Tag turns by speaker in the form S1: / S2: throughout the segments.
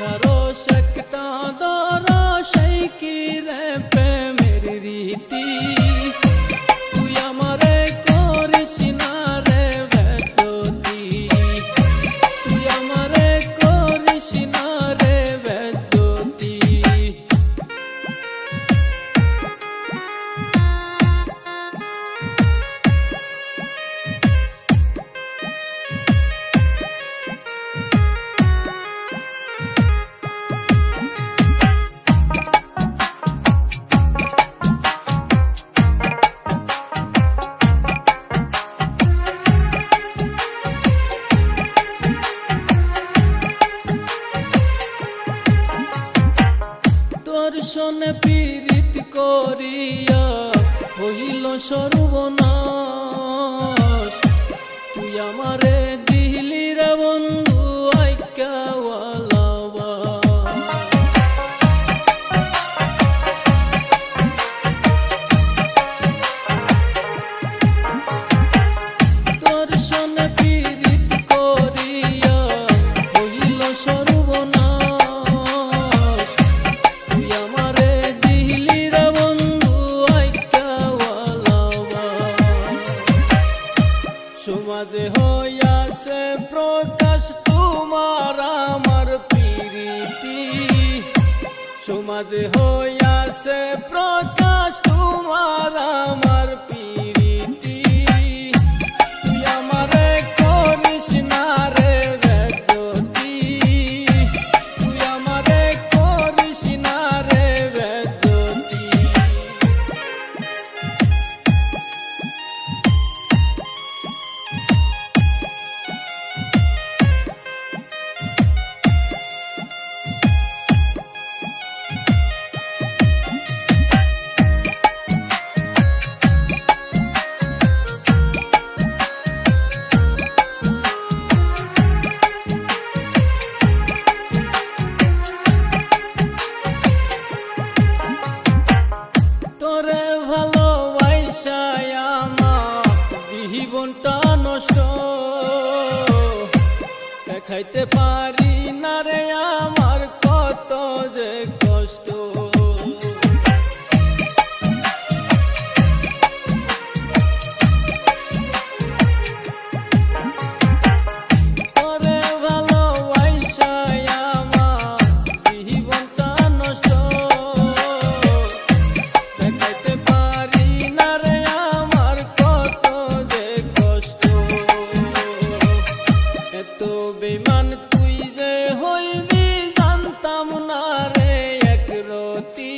S1: সারস একটা দরশাই কি রে প্রেমের রীতি তুই আমারে করিস না রে বেচতি তুই আমারে করিস না রে বেচতি দর্শনে পীড়িত করিয়া হইল সর্বনাশ তুই আমারে দিলি রে বন্ধু আইকাওয়ালা দর্শনে পীড়িত করিয়া হইল সর্বনাশ সমাজে হইয়াছে প্রকাশ তোমার আমার প্রীতি সমাজে হইয়াছে প্রকাশ তোমার আমার প্রীতি তুই আমারে করিস না রে বেচতি তুই আমারে করিস না রে বেচতি তোরে ভালোবাসায় আমার জীবনটা নষ্ট দেখাইতে পারি না রে আমার কত যে কষ্ট তোরে ভালোবাসায় আমার জীবনটা নষ্ট বেমান তুই যে হইবি জানতাম না রে একরতি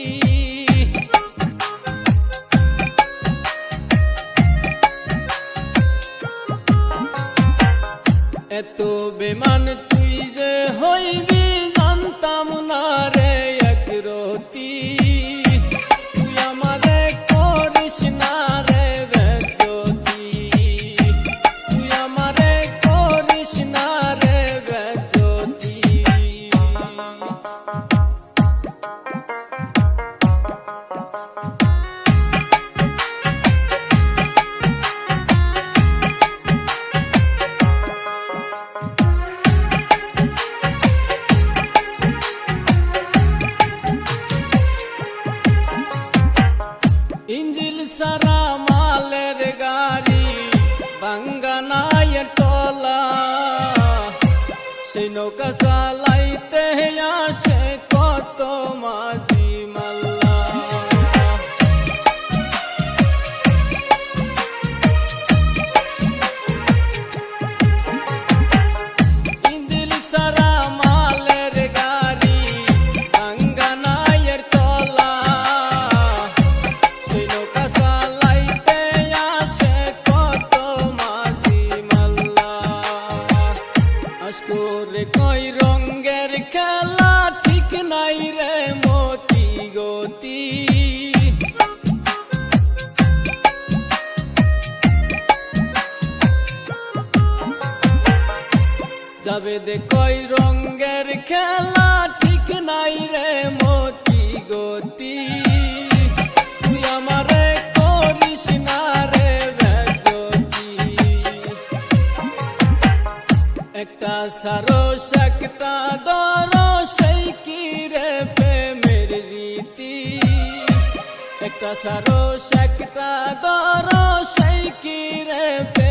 S1: এত বেমান তুই যে হইবি জানতাম না রে একরতি তুই আমারে করিস না রে বেচতি তুই আমারে করিস না রে বেচতি ইঞ্জিল সারা মালের গাড়ি বাঙ্গানায়ের তলা সেই নৌকা চালাইতে আসে কত মাঝি মাল্লা ইঞ্জিল সারা মালের গাড়ি বাঙ্গানায়ের তলা সেই নৌকা চালাইতে আসে কত মাঝি মাল্লা আজকরে কই রঙ্গের খেলা ঠিক নাই রে মতি গতি যাবে দে কই রঙ্গের খেলা ঠিক নাই রে মতি গতি তুই আমারে করিস না রে বেচতি একটা সারস একটা দরশাই সারস একটা দর সেই কি রে